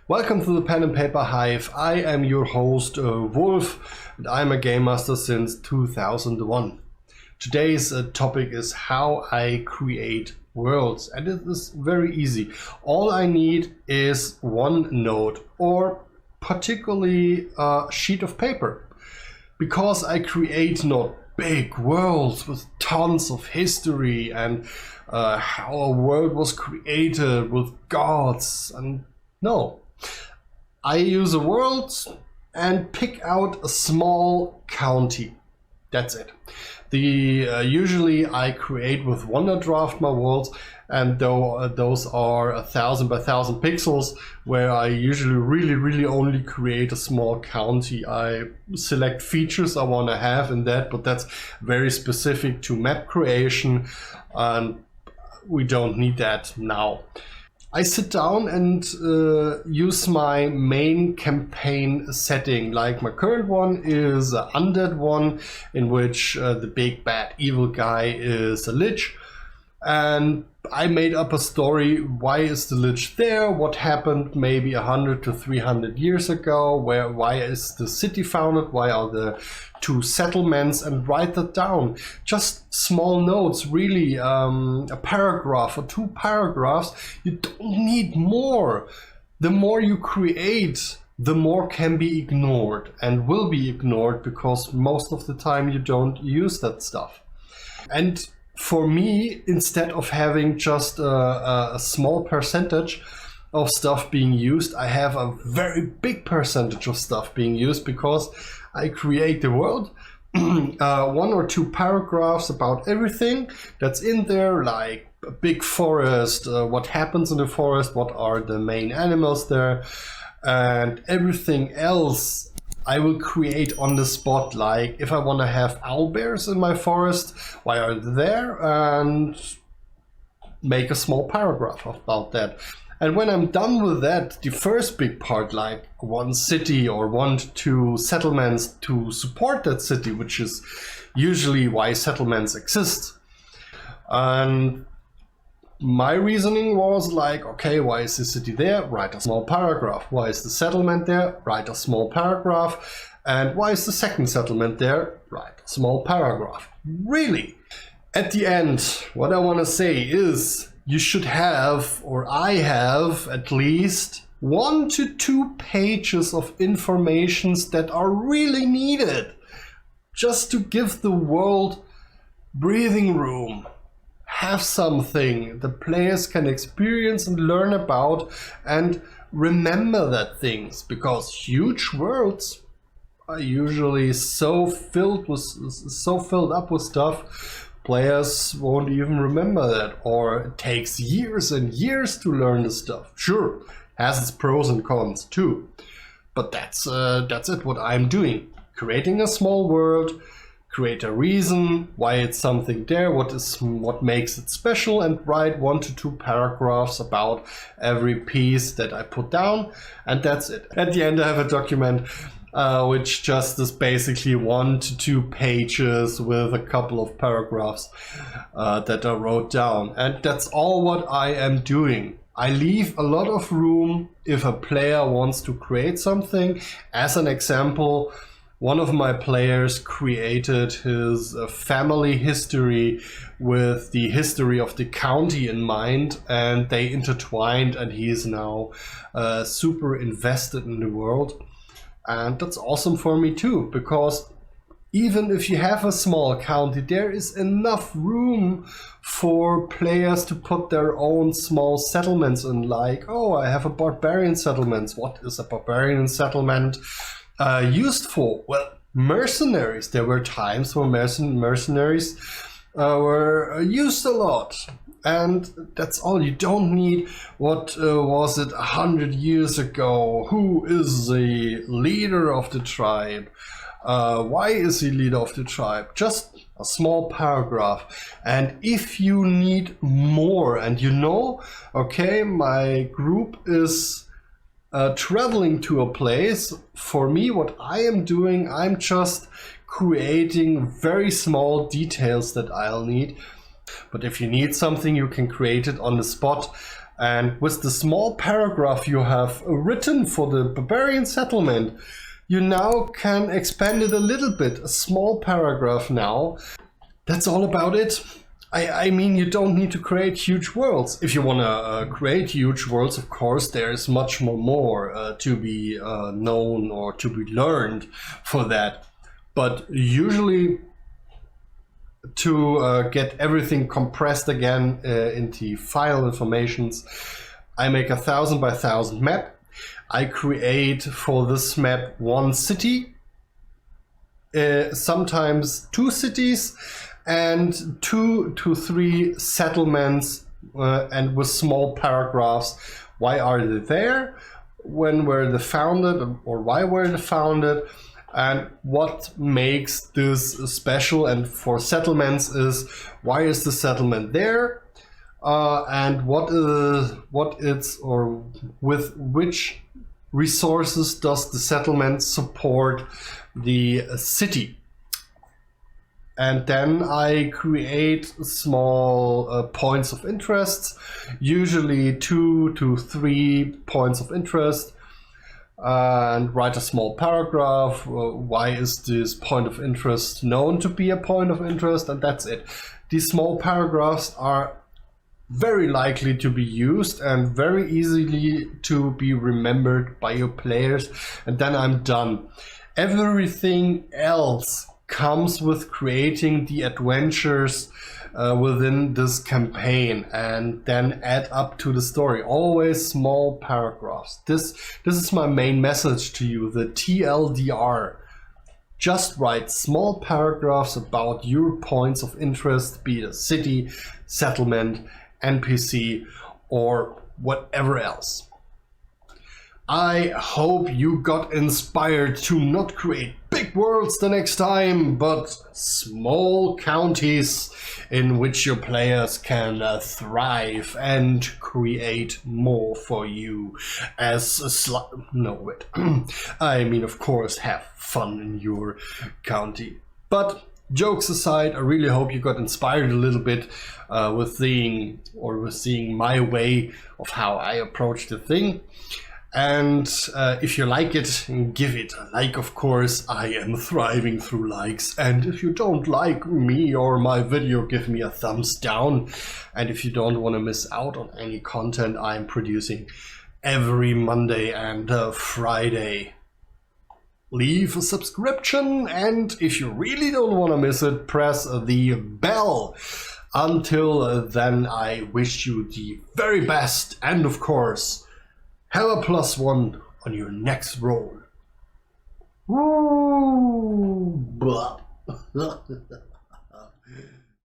Welcome to the Pen and Paper Hive. I am your host, Wolf, and I'm a Game Master since 2001. Today's topic is how I create worlds, and it is very easy. All I need is one node, or particularly a sheet of paper, because I create not big worlds with tons of history and how a world was created with gods, and no. I use a world and pick out a small county. That's it. Usually I create with WonderDraft my worlds, and those are 1,000 by 1,000 pixels, where I usually really only create a small county. I select features I want to have in that, but that's very specific to map creation, and we don't need that now. I sit down and use my main campaign setting. Like my current one is an undead one, in which the big bad evil guy is a lich. And I made up a story. Why is the lich there? What happened maybe 100 to 300 years ago? Why is the city founded? Why are there 2 settlements? And write that down. Just small notes, really, a paragraph or 2 paragraphs. You don't need more. The more you create, the more can be ignored and will be ignored, because most of the time you don't use that stuff. And for me, instead of having just a small percentage of stuff being used, I have a very big percentage of stuff being used, because I create the world, 1 or 2 paragraphs about everything that's in there, like a big forest, what happens in the forest, what are the main animals there, and everything else I will create on the spot. Like if I want to have owlbears in my forest, why are they there? And make a small paragraph about that. And when I'm done with that, the first big part, like 1 city or 1 to 2 settlements to support that city, which is usually why settlements exist. And my reasoning was like, okay, why is the city there? Write a small paragraph. Why is the settlement there? Write a small paragraph. And why is the second settlement there? Write a small paragraph. Really? At the end, what I want to say is, you should have, or I have, at least 1 to 2 pages of informations that are really needed, just to give the world breathing room. Have something the players can experience and learn about and remember that things, because huge worlds are usually so filled up with stuff, players won't even remember that, or it takes years and years to learn the stuff. Sure, has its pros and cons too, but that's it. What I'm doing, creating a small world. Create a reason why it's something there, what makes it special, and write 1 to 2 paragraphs about every piece that I put down, and that's it. At the end I have a document which just is basically 1 to 2 pages with a couple of paragraphs that I wrote down, and that's all what I am doing. I leave a lot of room if a player wants to create something. As an example, one of my players created his family history with the history of the county in mind, and they intertwined, and he is now super invested in the world. And that's awesome for me too, because even if you have a small county, there is enough room for players to put their own small settlements in. Like, oh, I have a barbarian settlement. What is a barbarian settlement used for? Well, mercenaries. There were times when mercenaries were used a lot, and that's all. You don't need what was it 100 years ago, who is the leader of the tribe, why is he leader of the tribe. Just a small paragraph. And if you need more, and okay, my group is traveling to a place, for me, what I am doing, I'm just creating very small details that I'll need. But if you need something, you can create it on the spot And with the small paragraph you have written for the barbarian settlement, you now can expand it a little bit, a small paragraph now. That's all about it. I mean, you don't need to create huge worlds. If you want to create huge worlds, of course, there's much more to be known or to be learned for that. But usually, to get everything compressed again into final informations, I make a 1000 by 1000 map. I create for this map one city, sometimes 2 cities, and 2 to 3 settlements, and with small paragraphs. Why are they there? When were they founded, or why were they founded? And what makes this special? And for settlements is, why is the settlement there? And what it's, or with which resources does the settlement support the city? And then I create small points of interest, usually 2 to 3 points of interest, and write a small paragraph. Why is this point of interest known to be a point of interest? And that's it. These small paragraphs are very likely to be used and very easily to be remembered by your players. And then I'm done. Everything else comes with creating the adventures within this campaign, and then add up to the story. Always small paragraphs. This is my main message to you, the TLDR. Just write small paragraphs about your points of interest, be it a city, settlement, NPC, or whatever else. I hope you got inspired to not create big worlds the next time, but small counties in which your players can thrive and create more for you as a no, wait. I mean, of course, have fun in your county. But jokes aside, I really hope you got inspired a little bit with seeing my way of how I approach the thing. And if you like it, give it a like, of course. I am thriving through likes. And if you don't like me or my video, give me a thumbs down. And if you don't want to miss out on any content I'm producing every Monday and Friday, leave a subscription. And if you really don't want to miss it, press the bell. Until then, I wish you the very best. And of course, have a +1 on your next roll. Woo! Blah.